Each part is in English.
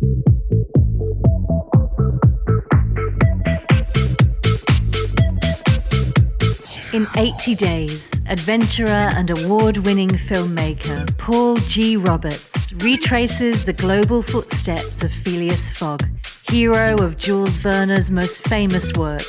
In 80 days, adventurer and award-winning filmmaker Paul G. Roberts retraces the global footsteps of Phileas Fogg, hero of Jules Verne's most famous work.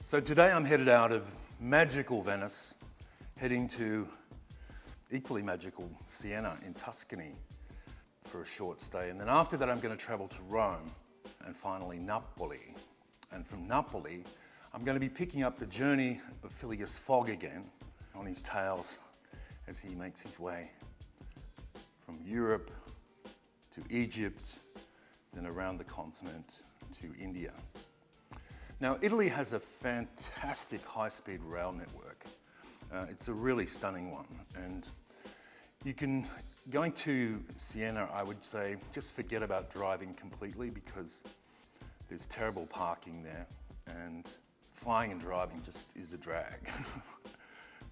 So today I'm headed out of magical Venice, heading to equally magical Siena in Tuscany for a short stay. And then after that I'm going to travel to Rome and finally Napoli. And from Napoli I'm going to be picking up the journey of Phileas Fogg again on his tales as he makes his way from Europe to Egypt, then around the continent to India. Now, Italy has a fantastic high-speed rail network. It's a really stunning one. And going to Siena, I would say, just forget about driving completely because there's terrible parking there and flying and driving just is a drag.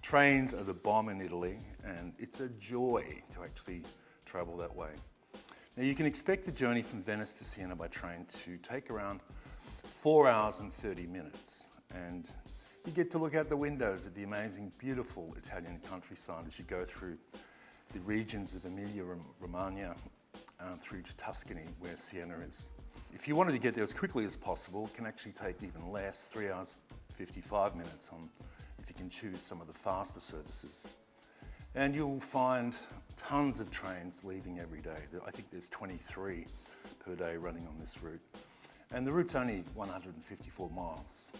Trains are the bomb in Italy and it's a joy to actually travel that way. Now, you can expect the journey from Venice to Siena by train to take around 4 hours and 30 minutes, and you get to look out the windows at the amazing, beautiful Italian countryside as you go through the regions of Emilia-Romagna through to Tuscany, where Siena is. If you wanted to get there as quickly as possible, it can actually take even less, 3 hours 55 minutes if you can choose some of the faster services. And you'll find tons of trains leaving every day. I think there's 23 per day running on this route. And the route's only 154 miles.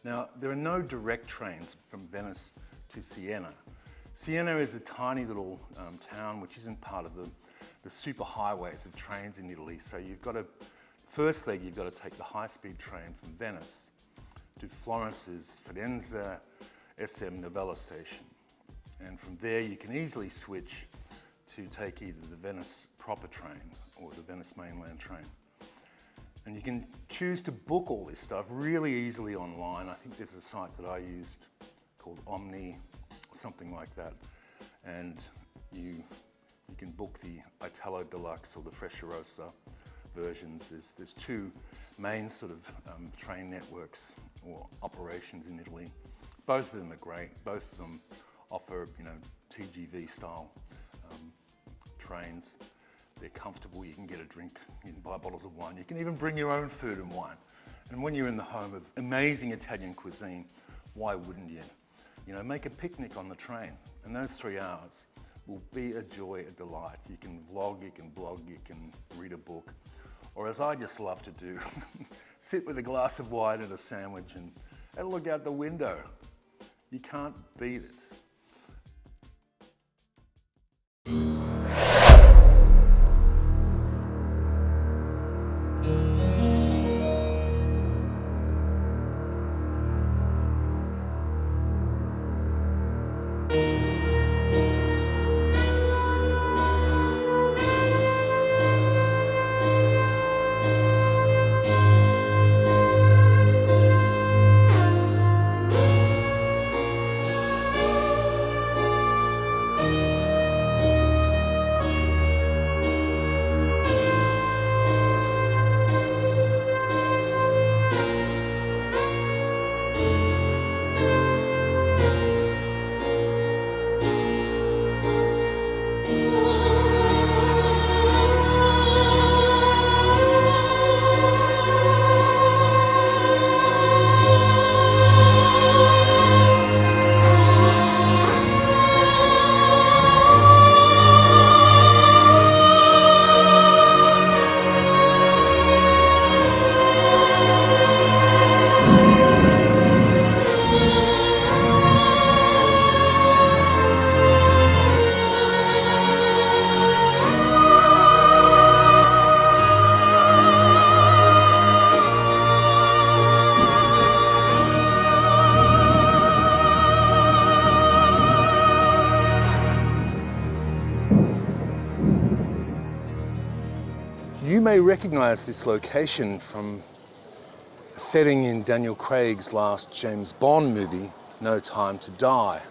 Now, there are no direct trains from Venice to Siena. Siena is a tiny little town which isn't part of the super highways of trains in Italy. So first leg, you've got to take the high-speed train from Venice to Florence's Firenze SM Novella station. And from there, you can easily switch to take either the Venice proper train or the Venice mainland train. And you can choose to book all this stuff really easily online. I think there's a site that I used called Omni, something like that. And you can book the Italo Deluxe or the Frecciarossa versions. There's two main sort of train networks or operations in Italy. Both of them are great. Both of them offer, TGV style trains. They're comfortable, you can get a drink, you can buy bottles of wine, you can even bring your own food and wine. And when you're in the home of amazing Italian cuisine, why wouldn't you? Make a picnic on the train, and those 3 hours will be a joy, a delight. You can vlog, you can blog, you can read a book, or as I just love to do, sit with a glass of wine and a sandwich and look out the window. You can't beat it. You may recognize this location from a setting in Daniel Craig's last James Bond movie, No Time to Die.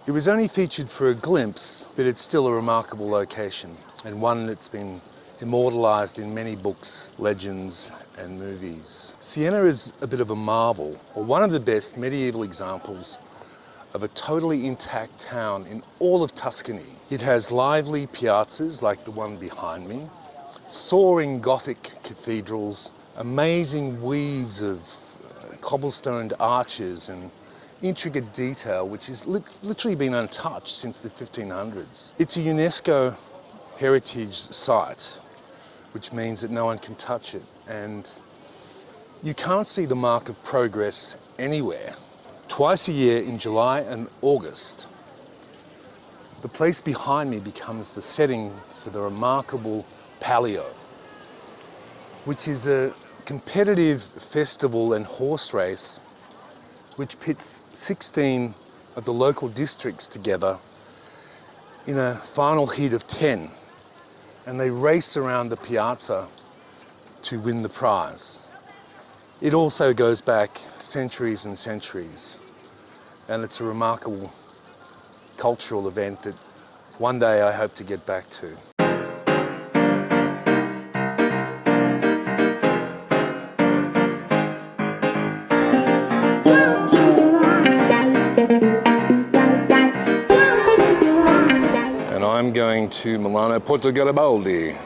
It was only featured for a glimpse, but it's still a remarkable location and one that's been immortalized in many books, legends, and movies. Siena is a bit of a marvel, or one of the best medieval examples of a totally intact town in all of Tuscany. It has lively piazzas like the one behind me, soaring Gothic cathedrals, amazing weaves of cobblestoned arches and intricate detail which has literally been untouched since the 1500s. It's a UNESCO Heritage Site, which means that no one can touch it, and you can't see the mark of progress anywhere. Twice a year in July and August, the place behind me becomes the setting for the remarkable Palio, which is a competitive festival and horse race which pits 16 of the local districts together in a final heat of 10. And they race around the piazza to win the prize. It also goes back centuries and centuries, and it's a remarkable cultural event that one day I hope to get back to. And I'm going to Milano, Porta Garibaldi.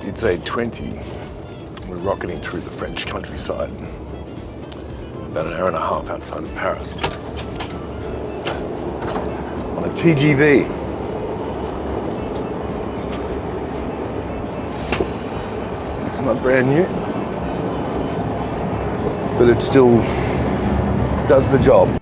It's 8:20. We're rocketing through the French countryside, about an hour and a half outside of Paris, on a TGV. It's not brand new, but it still does the job.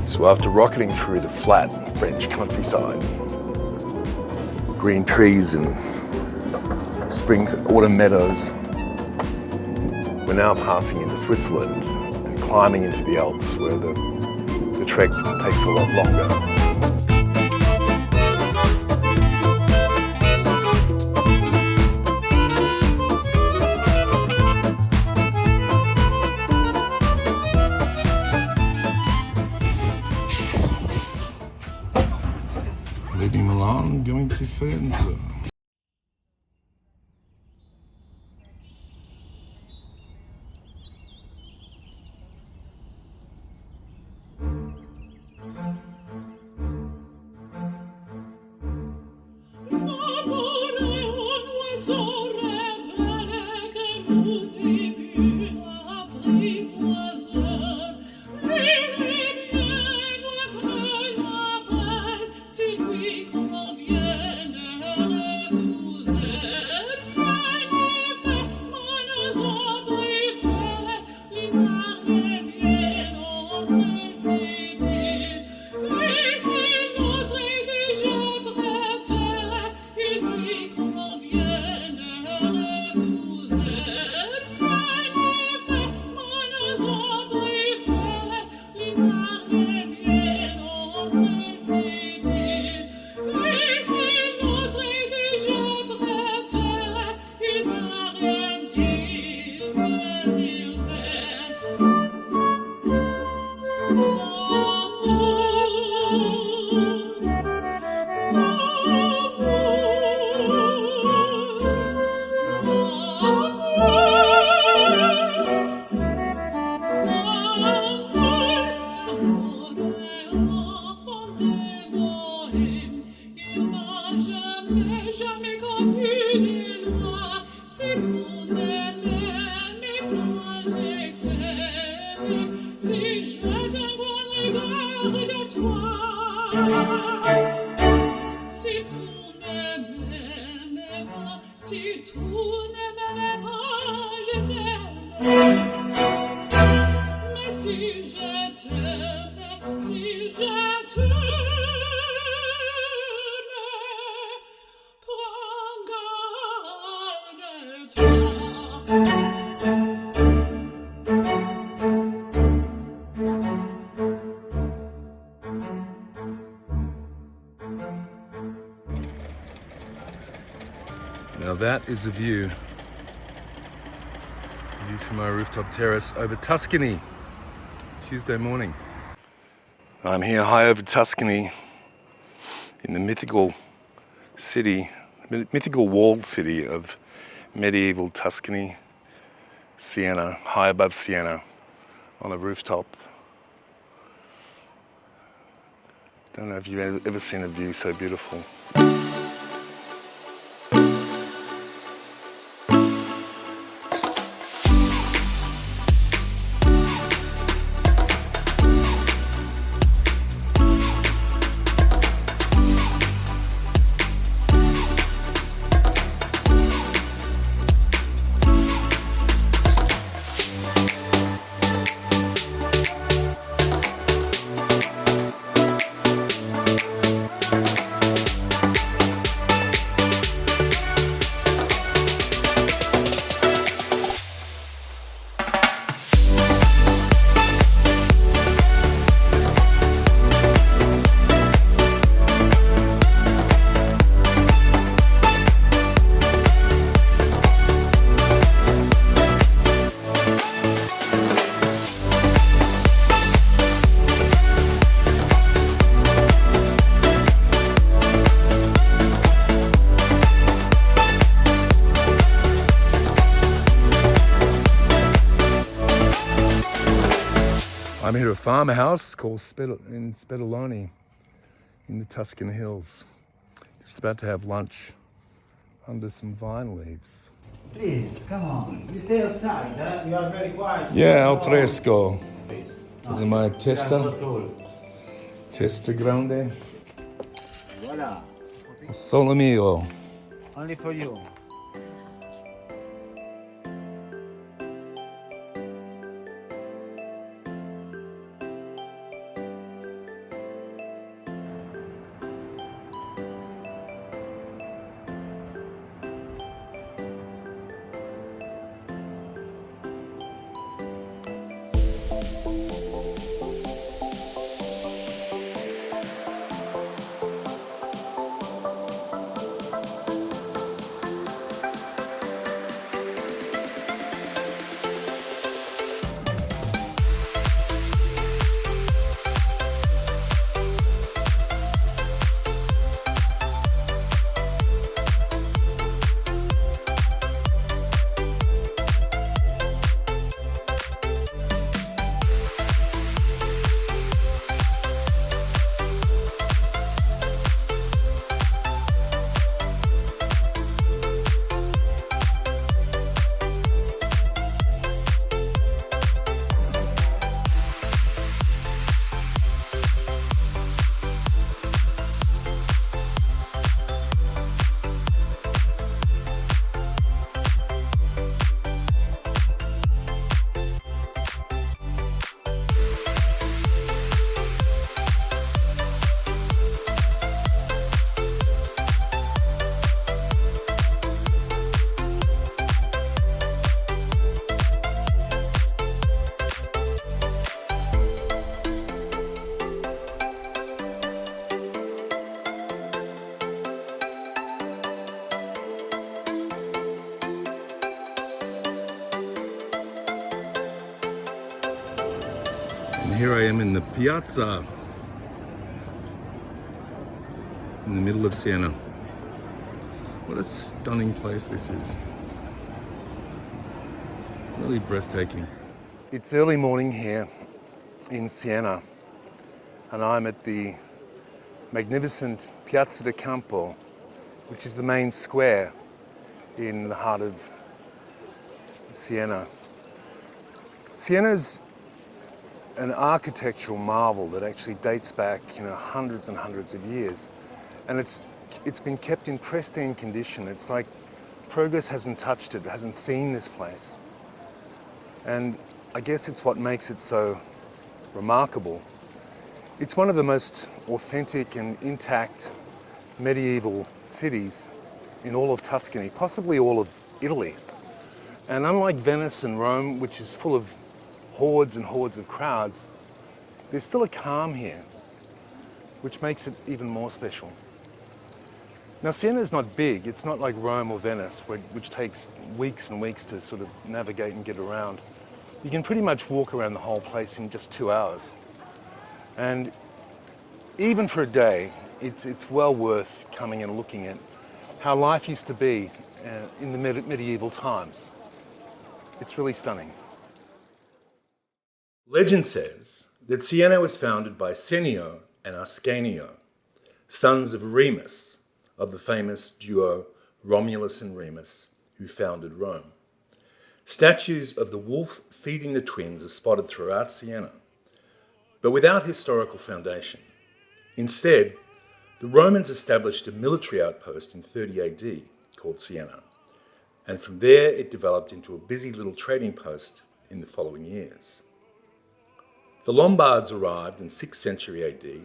So after rocketing through the flat French countryside, green trees and spring autumn meadows, we're now passing into Switzerland and climbing into the Alps, where the trek takes a lot longer. Leaving Milan, going to Firenze. Now that is a view from my rooftop terrace over Tuscany, Tuesday morning. I'm here high over Tuscany in the mythical walled city of medieval Tuscany, Siena, high above Siena, on a rooftop. Don't know if you've ever seen a view so beautiful. I'm here at a farmhouse called Spedoloni in the Tuscan hills. Just about to have lunch under some vine leaves. Please, come on. You stay outside, huh? You are very quiet. Yeah, al fresco. This is my testa. Tall. Testa grande. Voila. Solo mio. Only for you. And here I am in the Piazza, in the middle of Siena. What a stunning place this is. Really breathtaking. It's early morning here in Siena, and I'm at the magnificent Piazza di Campo, which is the main square in the heart of Siena. Siena's an architectural marvel that actually dates back, hundreds and hundreds of years, and it's been kept in pristine condition. It's like progress hasn't touched it, hasn't seen this place. And I guess it's what makes it so remarkable. It's one of the most authentic and intact medieval cities in all of Tuscany, possibly all of Italy. And unlike Venice and Rome, which is full of hordes and hordes of crowds, there's still a calm here, which makes it even more special. Now, Siena is not big. It's not like Rome or Venice, which takes weeks and weeks to sort of navigate and get around. You can pretty much walk around the whole place in just 2 hours. And even for a day, it's well worth coming and looking at how life used to be in the medieval times. It's really stunning. Legend says that Siena was founded by Senio and Ascanio, sons of Remus, of the famous duo Romulus and Remus, who founded Rome. Statues of the wolf feeding the twins are spotted throughout Siena, but without historical foundation. Instead, the Romans established a military outpost in 30 AD called Siena, and from there it developed into a busy little trading post in the following years. The Lombards arrived in 6th century AD,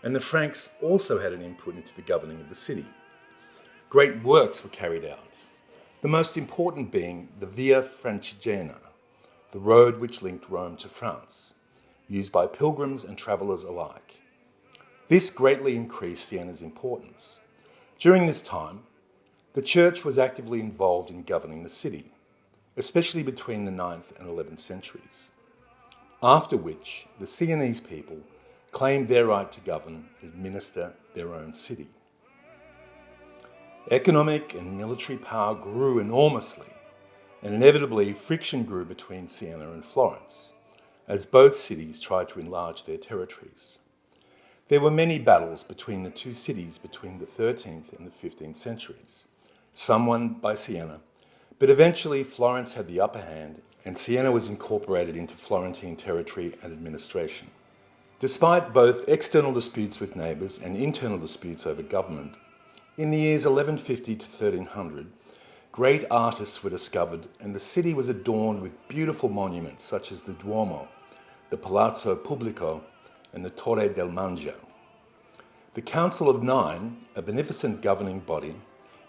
and the Franks also had an input into the governing of the city. Great works were carried out, the most important being the Via Francigena, the road which linked Rome to France, used by pilgrims and travellers alike. This greatly increased Siena's importance. During this time, the church was actively involved in governing the city, especially between the 9th and 11th centuries, after which the Sienese people claimed their right to govern and administer their own city. Economic and military power grew enormously, and inevitably friction grew between Siena and Florence, as both cities tried to enlarge their territories. There were many battles between the two cities between the 13th and the 15th centuries, some won by Siena, but eventually Florence had the upper hand and Siena was incorporated into Florentine territory and administration. Despite both external disputes with neighbours and internal disputes over government, in the years 1150 to 1300, great artists were discovered and the city was adorned with beautiful monuments such as the Duomo, the Palazzo Pubblico, and the Torre del Mangio. The Council of Nine, a beneficent governing body,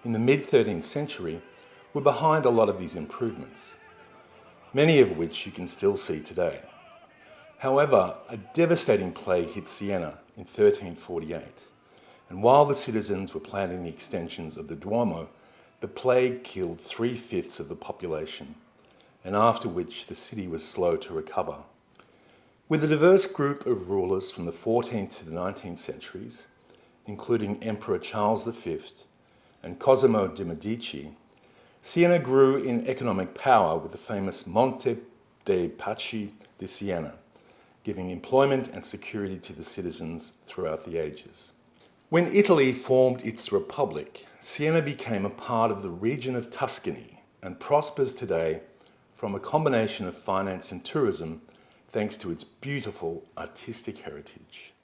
in the mid-13th century, were behind a lot of these improvements, many of which you can still see today. However, a devastating plague hit Siena in 1348, and while the citizens were planning the extensions of the Duomo, the plague killed 3/5 of the population, and after which the city was slow to recover. With a diverse group of rulers from the 14th to the 19th centuries, including Emperor Charles V and Cosimo de' Medici, Siena grew in economic power with the famous Monte dei Paschi di Siena, giving employment and security to the citizens throughout the ages. When Italy formed its republic, Siena became a part of the region of Tuscany and prospers today from a combination of finance and tourism thanks to its beautiful artistic heritage.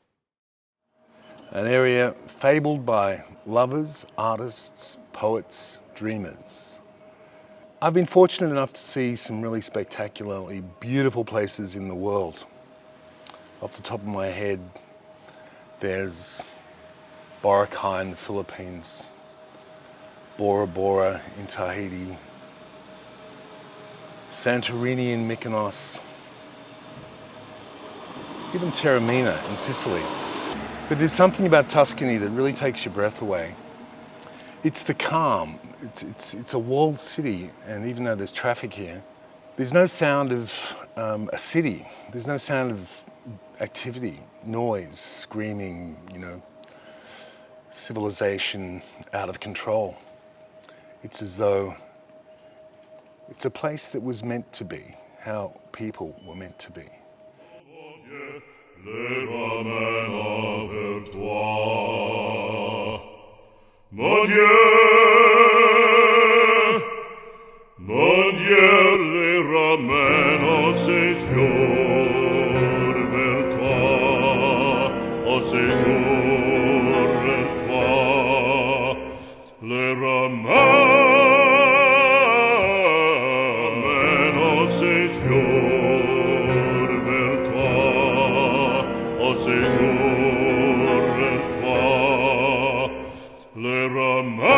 An area fabled by lovers, artists, poets, dreamers. I've been fortunate enough to see some really spectacularly beautiful places in the world. Off the top of my head, there's Boracay in the Philippines, Bora Bora in Tahiti, Santorini in Mykonos, even Taormina in Sicily. But there's something about Tuscany that really takes your breath away. It's the calm. It's a walled city, and even though there's traffic here, there's no sound of a city. There's no sound of activity, noise, screaming, civilization out of control. It's as though it's a place that was meant to be, how people were meant to be. Mon Dieu, les ramène au séjour vers toi, au séjour vers toi, les ramène au séjour séjour vers toi, au séjour vers toi, les ramène.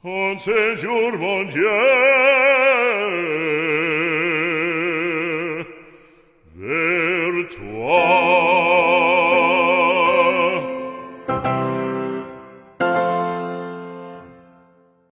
Un séjour, mon Dieu,